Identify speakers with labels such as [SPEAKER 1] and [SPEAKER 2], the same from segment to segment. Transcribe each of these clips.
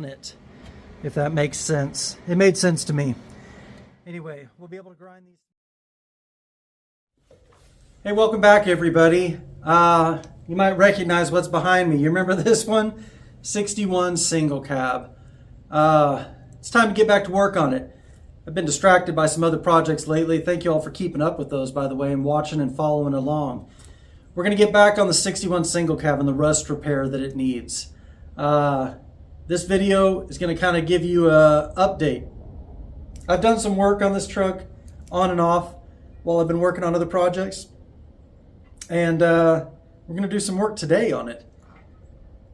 [SPEAKER 1] on it, if that makes sense. It made sense to me. Anyway, we'll be able to grind these. Hey, welcome back, everybody. You might recognize what's behind me. You remember this one? 61 single cab. It's time to get back to work on it. I've been distracted by some other projects lately. Thank you all for keeping up with those, by the way, and watching and following along. We're going to get back on the 61 single cab and the rust repair that it needs. This video is going to kind of give you an update. I've done some work on this truck on and off while I've been working on other projects. And we're going to do some work today on it.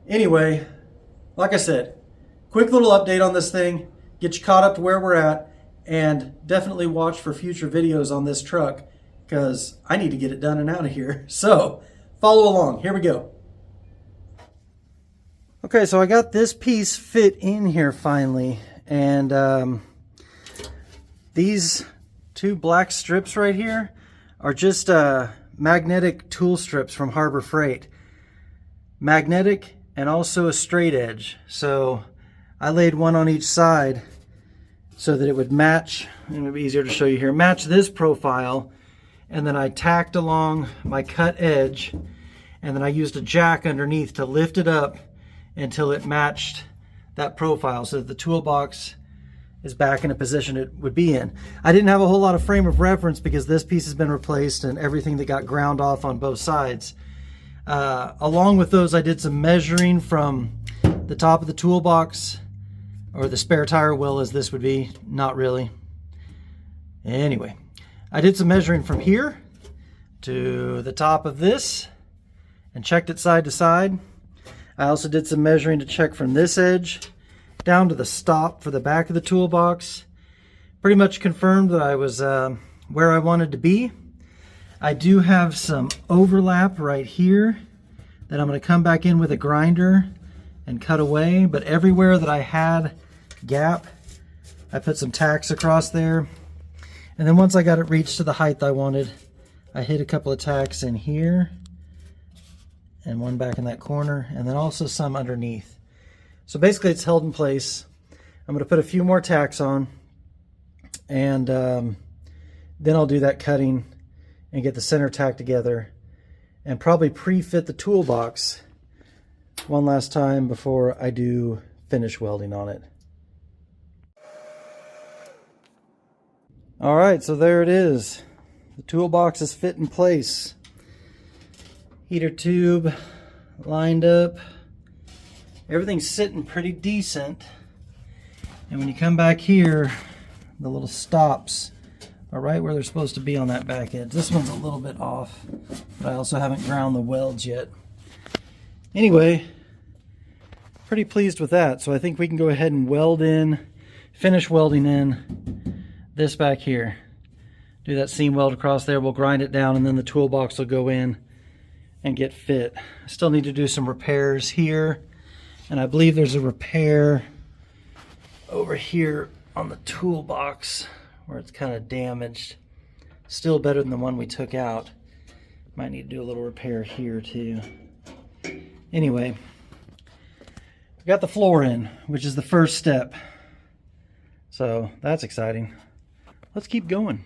[SPEAKER 1] Anyway, like I said, quick little update on this thing, get you caught up to where we're at, and definitely watch for future videos on this truck because I need to get it done and out of here. So follow along. Here we go. Okay, so I got this piece fit in here finally, and these two black strips right here are just magnetic tool strips from Harbor Freight. Magnetic and also a straight edge. So I laid one on each side so that it would match, and it would be easier to show you here, match this profile. And then I tacked along my cut edge, and then I used a jack underneath to lift it up until it matched that profile so that the toolbox is back in a position it would be in. I didn't have a whole lot of frame of reference because this piece has been replaced and everything that got ground off on both sides. Along with those, I did some measuring from the top of the toolbox, or the spare tire wheel as this would be, not really. Anyway, I did some measuring from here to the top of this and checked it side to side. I also did some measuring to check from this edge down to the stop for the back of the toolbox. Pretty much confirmed that I was where I wanted to be. I do have some overlap right here that I'm going to come back in with a grinder and cut away, but everywhere that I had gap, I put some tacks across there. And then once I got it reached to the height I wanted, I hit a couple of tacks in here and one back in that corner, and then also some underneath. So basically it's held in place. I'm going to put a few more tacks on, and then I'll do that cutting and get the center tack together and probably pre-fit the toolbox one last time before I do finish welding on it. All right, so there it is. The toolbox is fit in place. Heater tube lined up. Everything's sitting pretty decent. And when you come back here, the little stops are right where they're supposed to be on that back edge. This one's a little bit off, but I also haven't ground the welds yet. Anyway, pretty pleased with that. So I think we can go ahead and weld in, finish welding in this back here. Do that seam weld across there, we'll grind it down, and then the toolbox will go in and get fit. I still need to do some repairs here, and I believe there's a repair over here on the toolbox where it's kind of damaged. Still better than the one we took out. Might need to do a little repair here too. Anyway, we got the floor in, which is the first step. So that's exciting. Let's keep going.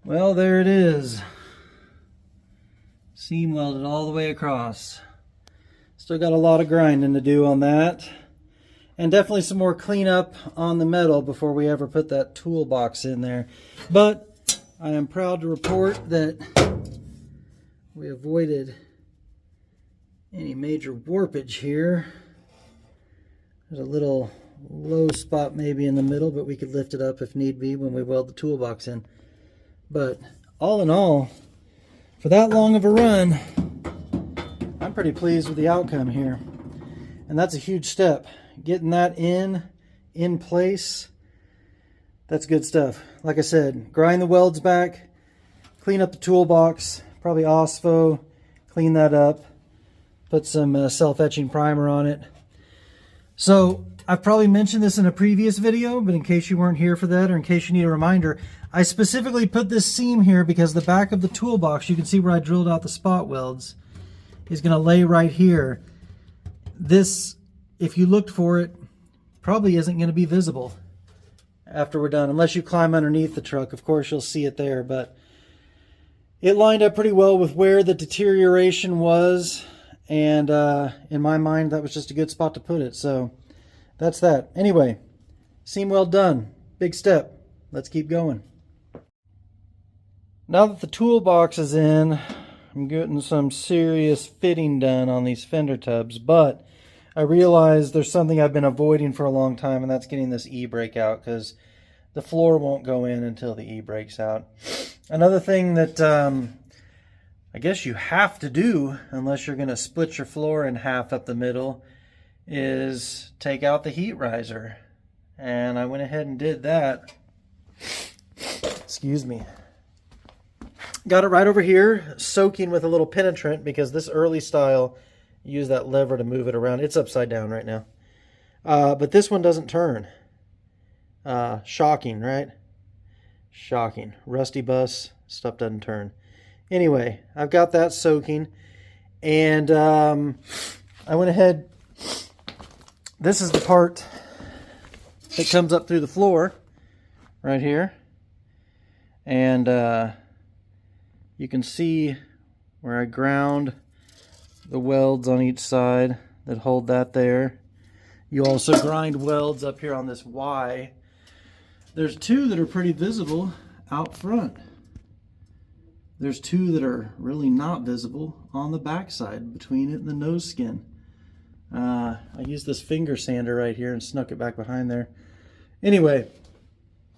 [SPEAKER 1] Well, there it is. Seam welded all the way across. Still got a lot of grinding to do on that. And definitely some more cleanup on the metal before we ever put that toolbox in there. But I am proud to report that we avoided any major warpage here. There's a little low spot maybe in the middle, but we could lift it up if need be when we weld the toolbox in. But all in all, for that long of a run, I'm pretty pleased with the outcome here. And that's a huge step. Getting that in place, that's good stuff. Like I said, grind the welds back, clean up the toolbox, probably OSFO, clean that up, put some self-etching primer on it. So I've probably mentioned this in a previous video, but in case you weren't here for that, or in case you need a reminder, I specifically put this seam here because the back of the toolbox, you can see where I drilled out the spot welds, is going to lay right here. This if you looked for it, probably isn't going to be visible after we're done. Unless you climb underneath the truck, of course you'll see it there. But it lined up pretty well with where the deterioration was. And in my mind, that was just a good spot to put it. So that's that. Anyway, seam well done. Big step. Let's keep going. Now that the toolbox is in, I'm getting some serious fitting done on these fender tubs, but I realized there's something I've been avoiding for a long time, and that's getting this e-brake out, because the floor won't go in until the e-brake's out. Another thing that I guess you have to do, unless you're going to split your floor in half up the middle, is take out the heat riser. And I went ahead and did that. Excuse me. Got it right over here, soaking with a little penetrant, because this early style, use that lever to move it around. It's upside down right now. But this one doesn't turn. Shocking, right? Shocking. Rusty bus, stuff doesn't turn. Anyway, I've got that soaking. And I went ahead. This is the part that comes up through the floor right here. And you can see where I ground the welds on each side that hold that there. You also grind welds up here on this Y. There's two that are pretty visible out front. There's two that are really not visible on the back side between it and the nose skin. I used this finger sander right here and snuck it back behind there. Anyway,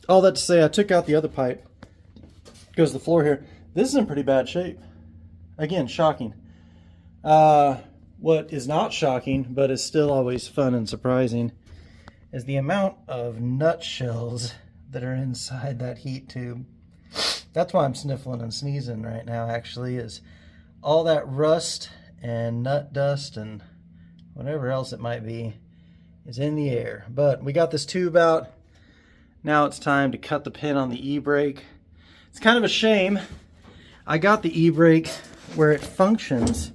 [SPEAKER 1] all that to say, I took out the other pipe. Goes to the floor here. This is in pretty bad shape. Again, shocking. What is not shocking, but is still always fun and surprising, is the amount of nutshells that are inside that heat tube. That's why I'm sniffling and sneezing right now, actually, is all that rust and nut dust and whatever else it might be is in the air. But we got this tube out. Now it's time to cut the pin on the e-brake. It's kind of a shame. I got the e-brake where it functions.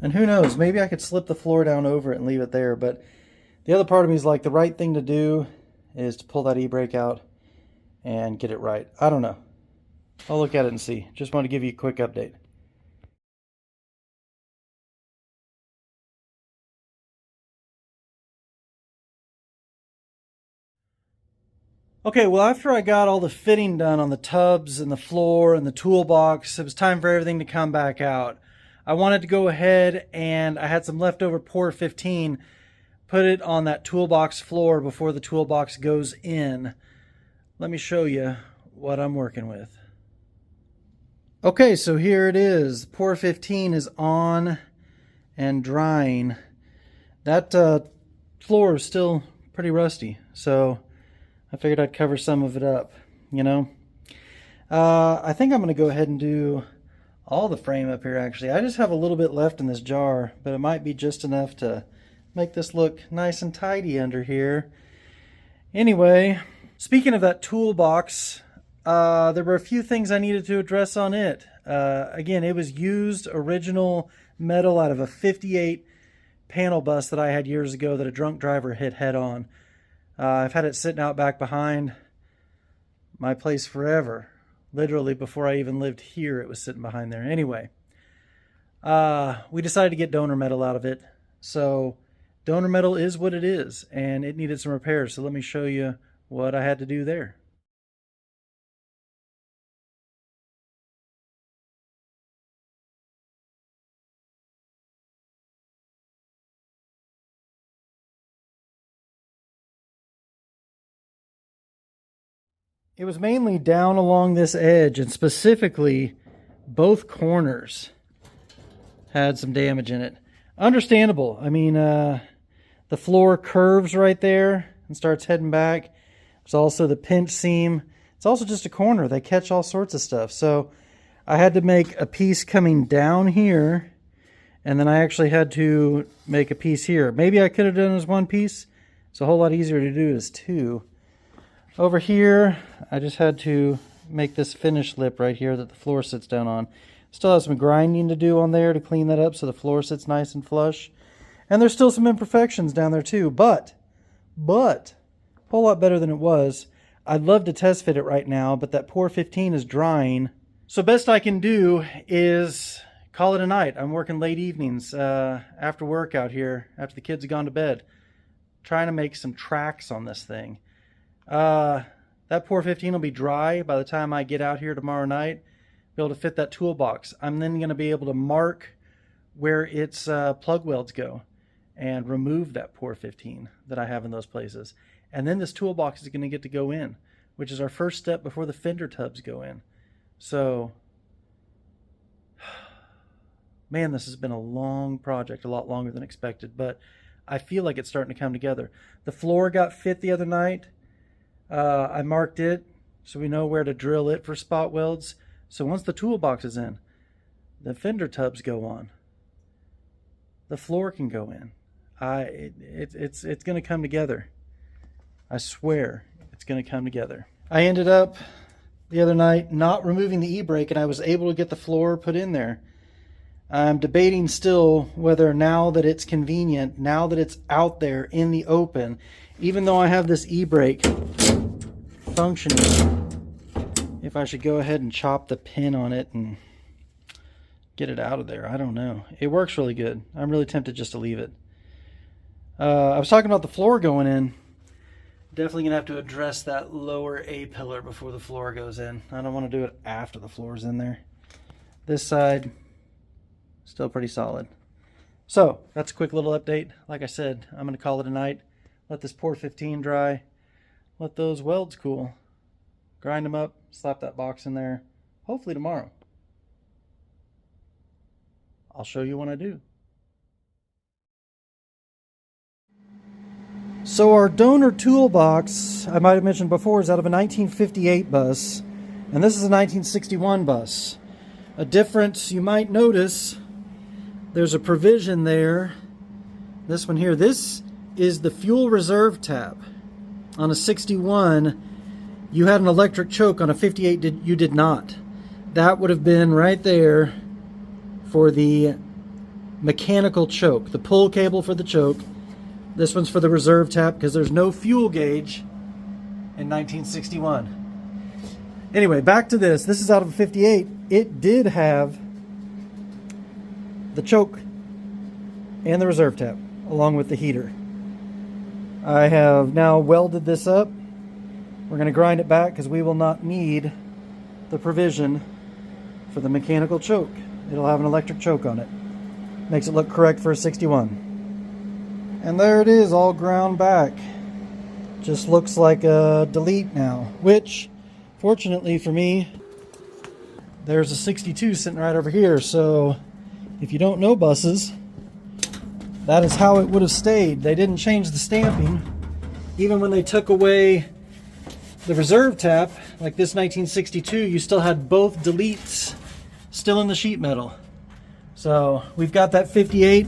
[SPEAKER 1] And who knows, maybe I could slip the floor down over it and leave it there. But the other part of me is like, the right thing to do is to pull that e-brake out and get it right. I don't know. I'll look at it and see. Just want to give you a quick update. Okay, well, after I got all the fitting done on the tubs and the floor and the toolbox, it was time for everything to come back out. I wanted to go ahead, and I had some leftover Pour 15, put it on that toolbox floor before the toolbox goes in. Let me show you what I'm working with. Okay, so here it is. Pour 15 is on and drying. That floor is still pretty rusty, so I figured I'd cover some of it up, you know. I think I'm going to go ahead and do all the frame up here, actually. I just have a little bit left in this jar, but it might be just enough to make this look nice and tidy under here. Anyway, speaking of that toolbox, there were a few things I needed to address on it. Again, it was used original metal out of a 58 panel bus that I had years ago that a drunk driver hit head on. I've had it sitting out back behind my place forever. Literally before I even lived here, it was sitting behind there. Anyway, we decided to get donor metal out of it. So donor metal is what it is, and it needed some repairs. So let me show you what I had to do there. It was mainly down along this edge, and specifically both corners had some damage in it. Understandable. I mean, the floor curves right there and starts heading back. There's also the pinch seam. It's also just a corner. They catch all sorts of stuff. So I had to make a piece coming down here, and then I actually had to make a piece here. Maybe I could have done it as one piece. It's a whole lot easier to do as two. Over here, I just had to make this finish lip right here that the floor sits down on. Still have some grinding to do on there to clean that up so the floor sits nice and flush. And there's still some imperfections down there too, but a whole lot better than it was. I'd love to test fit it right now, but that Pour 15 is drying. So best I can do is call it a night. I'm working late evenings after work out here, after the kids have gone to bed, trying to make some tracks on this thing. That Pour 15 will be dry by the time I get out here tomorrow night, be able to fit that toolbox. I'm then going to be able to mark where its plug welds go and remove that Pour 15 that I have in those places. And then this toolbox is going to get to go in, which is our first step before the fender tubs go in. So, man, this has been a long project, a lot longer than expected, but I feel like it's starting to come together. The floor got fit the other night. I marked it so we know where to drill it for spot welds. So once the toolbox is in, the fender tubs go on. The floor can go in. It's going to come together. I swear it's going to come together. I ended up the other night not removing the e-brake, and I was able to get the floor put in there. I'm debating still whether now that it's convenient, now that it's out there in the open, even though I have this e-brake functioning, if I should go ahead and chop the pin on it and get it out of there. I don't know. It works really good. I'm really tempted just to leave it. I was talking about the floor going in. Definitely going to have to address that lower A-pillar before the floor goes in. I don't want to do it after the floor's in there. This side, still pretty solid. So, that's a quick little update. Like I said, I'm going to call it a night. Let this Pour 15 dry. Let those welds cool. Grind them up. Slap that box in there. Hopefully tomorrow. I'll show you when I do. So our donor toolbox, I might have mentioned before, is out of a 1958 bus, and this is a 1961 bus. A difference you might notice, there's a provision there. This one here, this is the fuel reserve tap. On a 61, you had an electric choke. On a 58, you did not. That would have been right there for the mechanical choke, the pull cable for the choke. This one's for the reserve tap because there's no fuel gauge in 1961. Anyway, back to this. This is out of a 58. It did have the choke and the reserve tap along with the heater. I have now welded this up. We're going to grind it back because we will not need the provision for the mechanical choke. It'll have an electric choke on it. Makes it look correct for a 61. And there it is, all ground back. Just looks like a delete now, which, fortunately for me, there's a 62 sitting right over here. So if you don't know buses, that is how it would have stayed. They didn't change the stamping. Even when they took away the reserve tap, like this 1962, you still had both deletes still in the sheet metal. So we've got that 58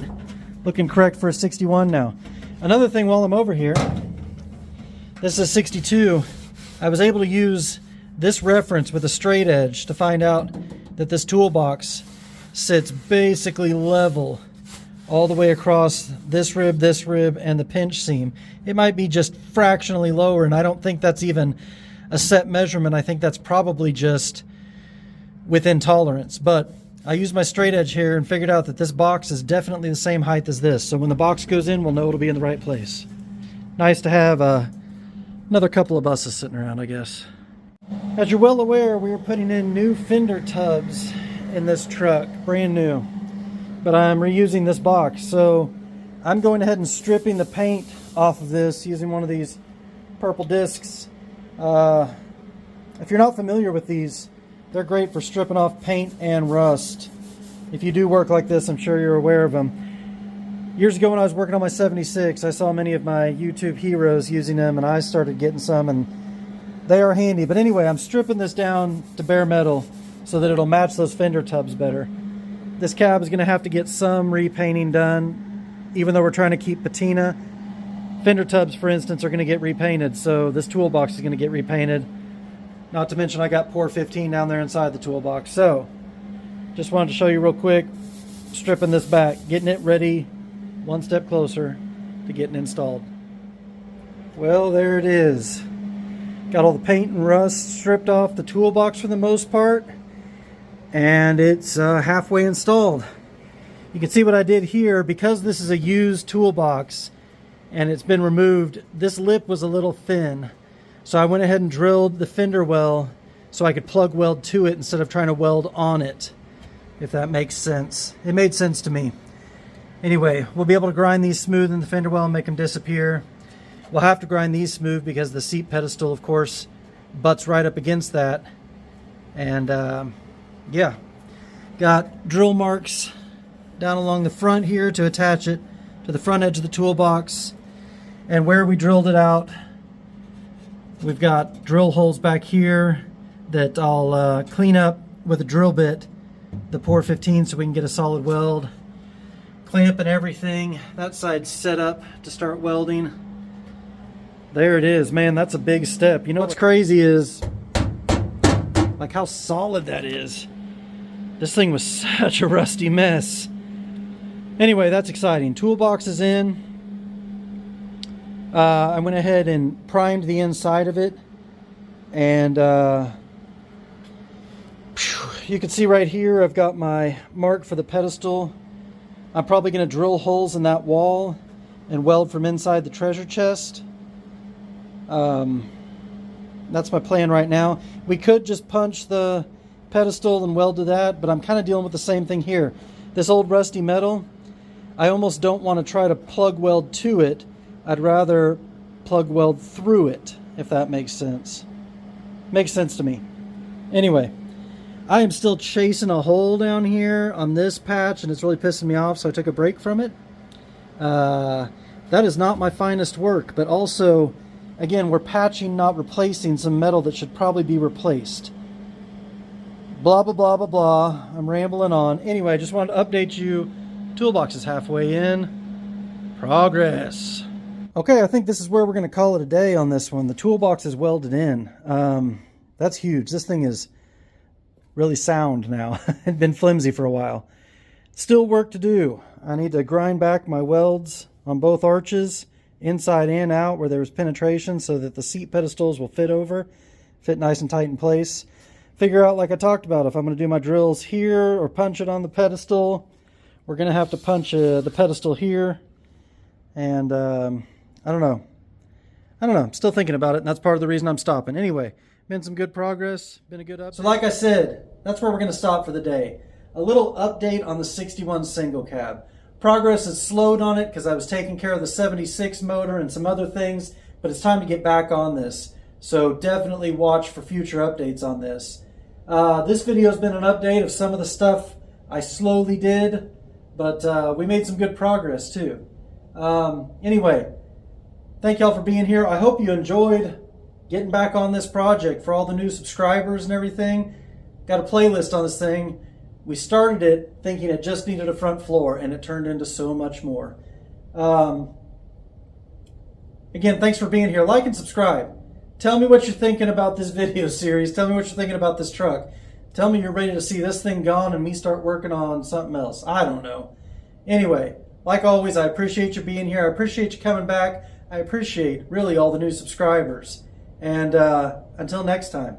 [SPEAKER 1] looking correct for a 61 now. Another thing while I'm over here, this is a 62. I was able to use this reference with a straight edge to find out that this toolbox sits basically level all the way across this rib, and the pinch seam. It might be just fractionally lower, and I don't think that's even a set measurement. I think that's probably just within tolerance. But I used my straight edge here and figured out that this box is definitely the same height as this. So when the box goes in, we'll know it'll be in the right place. Nice to have another couple of buses sitting around, I guess. As you're well aware, we are putting in new fender tubs in this truck, brand new. But I'm reusing this box. So I'm going ahead and stripping the paint off of this using one of these purple discs. If you're not familiar with these, they're great for stripping off paint and rust. If you do work like this, I'm sure you're aware of them. Years ago when I was working on my 76, I saw many of my YouTube heroes using them, and I started getting some, and they are handy. But anyway, I'm stripping this down to bare metal so that it'll match those fender tubs better. This cab is going to have to get some repainting done, even though we're trying to keep patina. Fender tubs, for instance, are going to get repainted, so this toolbox is going to get repainted. Not to mention I got Pour 15 down there inside the toolbox. So Just wanted to show you real quick, stripping this back, getting it ready, one step closer to getting installed. Well, there it is. Got all the paint and rust stripped off the toolbox for the most part, and it's halfway installed. You can see what I did here. Because this is a used toolbox and it's been removed, this lip was a little thin, so I went ahead and drilled the fender well so I could plug weld to it instead of trying to weld on it, if that makes sense. It made sense to me. Anyway, we'll be able to grind these smooth in the fender well and make them disappear. We'll have to grind these smooth because the seat pedestal, of course, butts right up against that. And yeah, got drill marks down along the front here to attach it to the front edge of the toolbox. And where we drilled it out, we've got drill holes back here that I'll clean up with a drill bit, the pour 15, so we can get a solid weld. Clamp and everything. That side's set up to start welding. There it is. Man, that's a big step. You know what's crazy is like how solid that is. This thing was such a rusty mess. Anyway, that's exciting. Toolbox is in. I went ahead and primed the inside of it, and you can see right here I've got my mark for the pedestal. I'm probably going to drill holes in that wall and weld from inside the treasure chest. That's my plan right now. We could just punch the pedestal and weld to that, but I'm kind of dealing with the same thing here. This old rusty metal, I almost don't want to try to plug weld to it. I'd rather plug weld through it, if that makes sense. Makes sense to me. Anyway, I am still chasing a hole down here on this patch, and it's really pissing me off, so I took a break from it. That is not my finest work, but also, again, we're patching, not replacing some metal that should probably be replaced. Blah, blah, blah, blah, blah. I'm rambling on. Anyway, I just wanted to update you. Toolbox is halfway in. Progress. Okay, I think this is where we're going to call it a day on this one. The toolbox is welded in. That's huge. This thing is really sound now. It's been flimsy for a while. Still work to do. I need to grind back my welds on both arches, inside and out where there's penetration, so that the seat pedestals will fit nice and tight in place. Figure out, like I talked about, if I'm going to do my drills here or punch it on the pedestal. We're going to have to punch the pedestal here. And I don't know. I'm still thinking about it, and that's part of the reason I'm stopping. Anyway, been some good progress, been a good update. So like I said, that's where we're going to stop for the day. A little update on the 61 single cab. Progress has slowed on it because I was taking care of the 76 motor and some other things, but it's time to get back on this. So definitely watch for future updates on this. This video has been an update of some of the stuff I slowly did, but we made some good progress too. Anyway, thank y'all for being here. I hope you enjoyed getting back on this project for all the new subscribers and everything. Got a playlist on this thing. We started it thinking it just needed a front floor, and it turned into so much more. Again, thanks for being here. Like and subscribe. Tell me what you're thinking about this video series. Tell me what you're thinking about this truck. Tell me you're ready to see this thing gone and me start working on something else. I don't know. Anyway, like always, I appreciate you being here. I appreciate you coming back. I appreciate, really, all the new subscribers. And until next time.